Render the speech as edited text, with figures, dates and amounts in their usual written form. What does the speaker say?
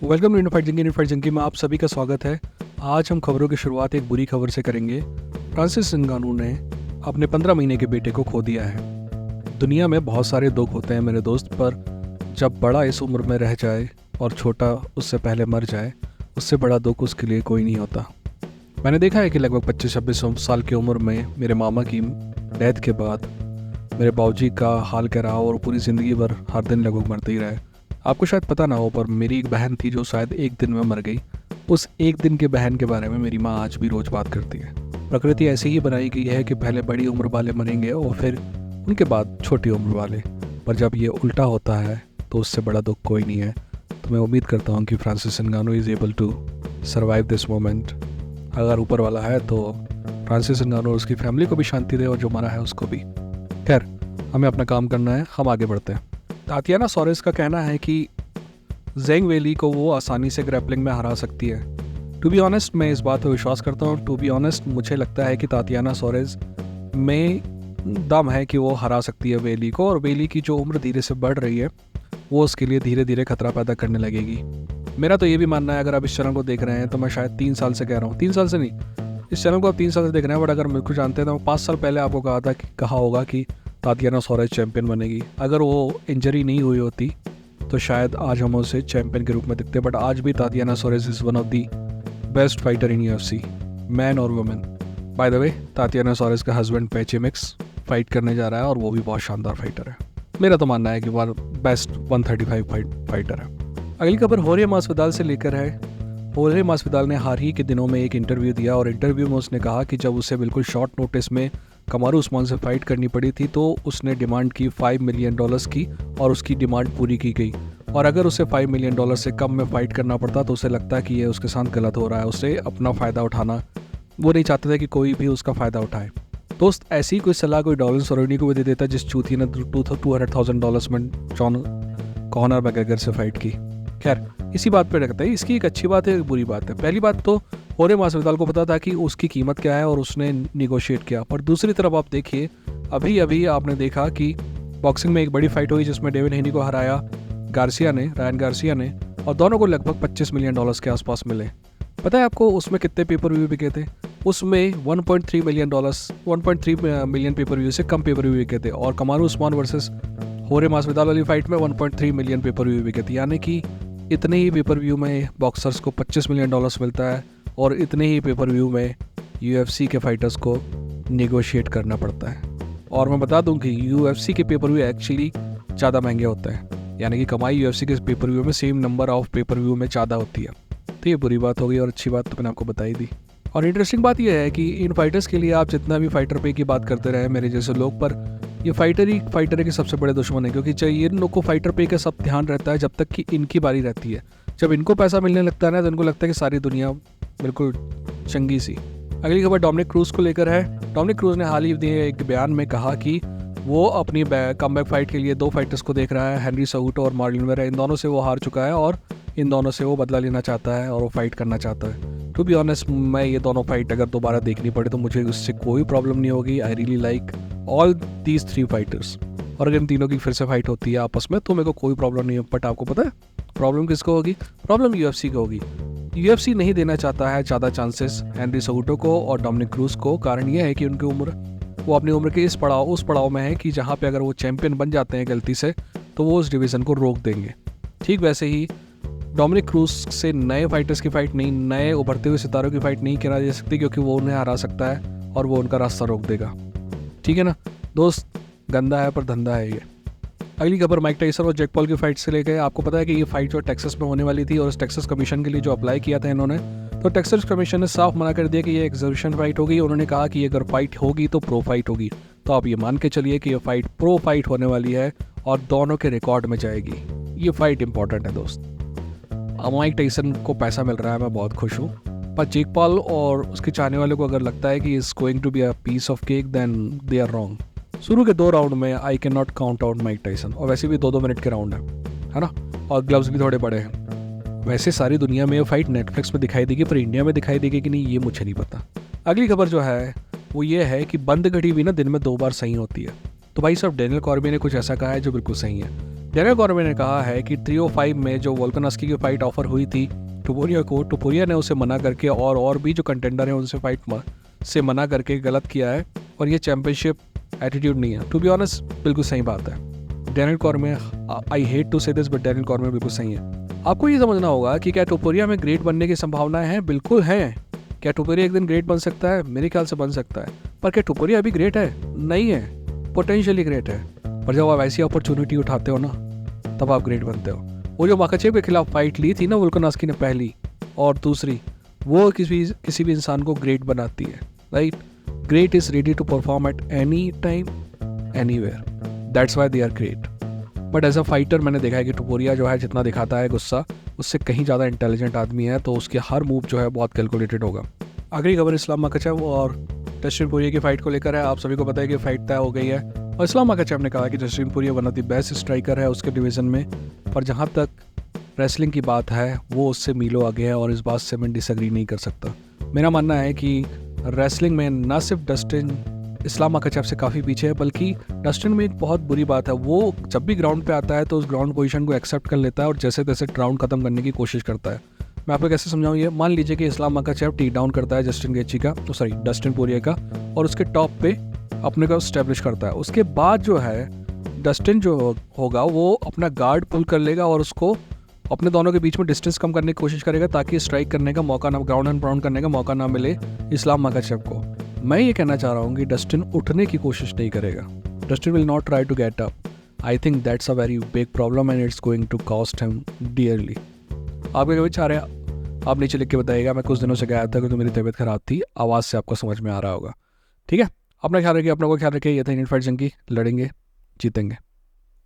Welcome unified जंगी में आप सभी का स्वागत है। आज हम खबरों की शुरुआत एक बुरी खबर से करेंगे। फ्रांसिस नगानू ने अपने 15 महीने के बेटे को खो दिया है। दुनिया में बहुत सारे दुख होते हैं मेरे दोस्त, पर जब बड़ा इस उम्र में रह जाए और छोटा उससे पहले मर जाए, उससे बड़ा दुख उसके लिए कोई नहीं होता। मैंने देखा है कि लगभग 25-26 साल की उम्र में मेरे मामा की डेथ के बाद मेरे बाबूजी का हाल क्या रहा और पूरी ज़िंदगी भर हर दिन लगभग मरते ही रहे। आपको शायद पता ना हो, पर मेरी एक बहन थी जो शायद एक दिन में मर गई। उस एक दिन के बहन के बारे में मेरी माँ आज भी रोज़ बात करती है। प्रकृति ऐसी ही बनाई गई है कि पहले बड़ी उम्र वाले मरेंगे और फिर उनके बाद छोटी उम्र वाले। पर जब ये उल्टा होता है तो उससे बड़ा दुख कोई नहीं है। तो मैं उम्मीद करता हूँ कि Francis Ngannou is able to survive this moment. अगर ऊपर वाला है तो फ्रांसिस नगानू और उसकी फैमिली को भी शांति दे और जो मरा है उसको भी। खैर, हमें अपना काम करना है, हम आगे बढ़ते हैं। तातियाना सोरेस का कहना है कि जेंग वेली को वो आसानी से ग्रैपलिंग में हरा सकती है। टू बी ऑनेस्ट, मैं इस बात पर विश्वास करता हूँ। टू बी ऑनेस्ट, मुझे लगता है कि तातियाना सोरेस में दम है कि वो हरा सकती है वेली को, और वेली की जो उम्र धीरे से बढ़ रही है वो उसके लिए धीरे धीरे खतरा पैदा करने लगेगी। मेरा तो ये भी मानना है, अगर आप इस चैनल को देख रहे हैं तो मैं शायद 3 साल से कह रहा हूँ, 3 साल से नहीं, इस चैनल को आप 3 साल से देख रहे हैं, बट अगर मेरे को जानते हैं तो मैं 5 साल पहले आपको कहा होगा कि तातियाना सोरेस चैंपियन बनेगी। अगर वो इंजरी नहीं हुई होती तो शायद आज हम उसे चैंपियन के रूप में दिखते। बट आज भी Tatiana Suarez is one of the best fighter in UFC, man और women. By the way, Tatiana Suarez का हस्बैंड पैचे मिक्स फाइट करने जा रहा है और वो भी बहुत शानदार फाइटर है। मेरा तो मानना है कि वह बेस्ट 135 फाइटर है। अगली खबर होर्हे मासविदाल से लेकर है। होर्हे मासविदाल ने हाल ही के दिनों में एक इंटरव्यू दिया और इंटरव्यू में उसने कहा कि जब उसे बिल्कुल शॉर्ट नोटिस में कमारू उस्मान से फाइट करनी पड़ी थी तो उसने डिमांड की $5 मिलियन की, और उसकी डिमांड पूरी की गई। और अगर उसे $5 मिलियन से कम में फ़ाइट करना पड़ता तो उसे लगता है कि ये उसके साथ गलत हो रहा है। उसे अपना फ़ायदा उठाना, वो नहीं चाहते थे कि कोई भी उसका फ़ायदा उठाए। दोस्त, ऐसी कोई सलाह कोई डॉलन सोरोनी को भी दे देता जिस चूती ने $200,000 में कॉनर मैकग्रेगर से फाइट की। खैर, इसी बात पे रखते हैं। इसकी एक अच्छी बात है, एक बुरी बात है। पहली बात तो होर्हे मासविदाल को पता था कि उसकी कीमत क्या है और उसने निगोशिएट किया। पर दूसरी तरफ आप देखिए, अभी अभी आपने देखा कि बॉक्सिंग में एक बड़ी फाइट हुई जिसमें डेविन हेनी को हराया रायन गार्सिया ने, और दोनों को लगभग $25 मिलियन के आसपास मिले। पता है आपको उसमें कितने पेपर व्यू बिके थे? उसमें 1.3 मिलियन पेपर व्यू से कम पेपर व्यू बिके थे। और कमारू उस्मान वर्सेस होर्हे मासविदाल वाली फाइट में 1.3 मिलियन पेपर व्यू बिके थे। यानी कि इतने ही पेपर व्यू में बॉक्सर्स को $25 मिलियन मिलता है और इतने ही पेपर व्यू में UFC के फाइटर्स को नेगोशिएट करना पड़ता है। और मैं बता दूं कि UFC के पेपर व्यू एक्चुअली ज़्यादा महंगे होते हैं, यानी कि कमाई UFC के पेपर व्यू में same number of pay per view में ज़्यादा होती है। तो ये बुरी बात हो गई, और अच्छी बात तो मैंने आपको बताई दी। और इंटरेस्टिंग बात यह है कि इन फाइटर्स के लिए आप जितना भी फाइटर पे की बात करते रहे मेरे जैसे लोग, पर ये फाइटर के सबसे बड़े दुश्मन है। क्योंकि चाहिए इन लोग को फाइटर पे का सब ध्यान रहता है जब तक कि इनकी बारी रहती है। जब इनको पैसा मिलने लगता है ना तो इनको लगता है कि सारी दुनिया बिल्कुल चंगी सी। अगली खबर डोमिनिक क्रूज को लेकर है। डोमिनिक क्रूज ने हाल ही दिए एक बयान में कहा कि वो अपनी कमबैक फाइट के लिए 2 फाइटर्स को देख रहा है, हेनरी सेहूटो और मार्लिन वेरा। इन दोनों से वो हार चुका है और इन दोनों से वो बदला लेना चाहता है और वो फाइट करना चाहता है। टू बी ऑनेस्ट, मैं ये दोनों फाइट अगर दोबारा देखनी पड़े तो मुझे उससे कोई प्रॉब्लम नहीं होगी। I really like all these 3 fighters. और अगर इन तीनों की फिर से फाइट होती है आपस में तो मेरे को कोई प्रॉब्लम नहीं है। बट आपको पता है प्रॉब्लम किसको होगी? प्रॉब्लम UFC को होगी। UFC नहीं देना चाहता है ज़्यादा चांसेस हेनरी सेहूटो को और डोमिनिक क्रूज को। कारण यह है कि उनकी उम्र, वो अपनी उम्र के उस पड़ाव में है कि जहाँ पे अगर वो चैंपियन बन जाते हैं गलती से तो वो उस डिवीज़न को रोक देंगे। ठीक वैसे ही डोमिनिक क्रूज से नए फाइटर्स की फाइट नहीं, नए उभरते हुए सितारों की फाइट नहीं करा जा सकती, क्योंकि वो उन्हें हरा सकता है और वो उनका रास्ता रोक देगा। ठीक है ना दोस्त, गंदा है पर धंधा है ये। अगली खबर माइक टाइसन और जैक पॉल की फाइट से लेकर। आपको पता है कि ये फाइट जो टेक्सास में होने वाली थी और उस टेक्सास कमीशन के लिए जो अप्लाई किया था इन्होंने, तो टेक्सास कमीशन ने साफ मना कर दिया कि ये एग्जीबिशन फाइट होगी। उन्होंने कहा कि अगर फाइट होगी तो प्रो फाइट होगी। तो आप ये मान के चलिए कि ये फाइट प्रो फाइट होने वाली है और दोनों के रिकॉर्ड में जाएगी। ये फाइट इंपॉर्टेंट है दोस्त। माइक टाइसन को पैसा मिल रहा है, मैं बहुत खुश हूँ। पर जैक पॉल और उसके चाहने वालों को अगर लगता है कि is going to be a piece of cake, then they are wrong. शुरू के 2 राउंड में I can not count out Mike Tyson, और वैसे भी 2-2 मिनट के राउंड है ना, और ग्लव्स भी थोड़े बड़े हैं। वैसे सारी दुनिया में ये फाइट नेटफ्लिक्स में दिखाई देगी, पर इंडिया में दिखाई देगी कि नहीं ये मुझे नहीं पता। अगली खबर जो है वो ये है कि बंद घड़ी भी ना दिन में 2 बार सही होती है। तो भाई साहब, डेनियल कॉर्मियर ने कुछ ऐसा कहा है जो बिल्कुल सही है। डेनियल कॉर्मियर ने कहा है कि 305 में जो वोल्कानस्की की फाइट ऑफर हुई थी टुपुरिया को, टुपुरिया ने उसे मना करके और भी जो कंटेंडर हैं उनसे फाइट से मना करके गलत किया है और ये चैंपियनशिप एटीट्यूड नहीं है। टू बी ऑनेस्ट बिल्कुल सही बात है। Daniel Cormier, I hate to say this but Daniel Cormier बिल्कुल सही है। आपको ये समझना होगा कि क्या टुपुरिया में ग्रेट बनने की संभावनाएं हैं? बिल्कुल हैं। क्या टुपुरिया एक दिन ग्रेट बन सकता है? मेरे ख्याल से बन सकता है। पर क्या टुपुरिया अभी ग्रेट है? नहीं है, पोटेंशियली ग्रेट है। पर जब आप ऐसी अपॉर्चुनिटी उठाते हो ना, तब आप ग्रेट बनते हो। वो जो माखाचेव के खिलाफ फाइट ली थी ना वोल्कानस्की ने, पहली और दूसरी, वो किसी भी इंसान को ग्रेट बनाती है, right? Great is ready to perform at any time anywhere, that's why they are great. But as a fighter मैंने देखा है कि टुपुरिया जो है जितना दिखाता है गुस्सा, उससे कहीं ज़्यादा इंटेलिजेंट आदमी है, तो उसके हर मूव जो है बहुत कैलकुलेटेड होगा। आखिरी खबर इस्लाम माखाचेव और डस्टिन पोरिये की फाइट को लेकर है। आप सभी को पता है कि फाइट तय हो गई है और इस्लाम माखाचेव ने कहा कि Dustin Poirier one of the best striker है उसके डिवीज़न में। पर जहाँ तक रेसलिंग की बात है वो उससे मीलों आगे है और इस बात से मैं डिसएग्री नहीं कर सकता। मेरा मानना है कि रेसलिंग में ना सिर्फ डस्टिन इस्लाम माखाचेव से काफ़ी पीछे है, बल्कि डस्टिन में एक बहुत बुरी बात है, वो जब भी ग्राउंड पे आता है तो उस ग्राउंड पोजीशन को एक्सेप्ट कर लेता है और जैसे तैसे राउंड खत्म करने की कोशिश करता है। मैं आपको कैसे समझाऊं ये? मान लीजिए कि इस्लाम माखाचेव टेक डाउन करता है डस्टिन पोरिये का और उसके टॉप पे अपने को स्टैब्लिश करता है। उसके बाद जो है डस्टिन जो होगा वो अपना गार्ड पुल कर लेगा और उसको अपने दोनों के बीच में डिस्टेंस कम करने की कोशिश करेगा ताकि स्ट्राइक करने का मौका ना, ग्राउंड एंड पाउंड करने का मौका ना मिले इस्लाम माखाचेव को। मैं ये कहना चाह रहा हूँ कि डस्टिन उठने की कोशिश नहीं करेगा। Dustin will not try to get up. I think that's a very big problem and it's going to cost him dearly. आपके क्या विचार है? आप नीचे लिख के बताइएगा। मैं कुछ दिनों से गया था क्योंकि मेरी तबीयत खराब थी, आवाज़ से आपको समझ में आ रहा होगा। ठीक है, अपना ख्याल रखिए, अपना को ख्याल रखिए। ये था इंडियन फाइट जंकी, लड़ेंगे जीतेंगे।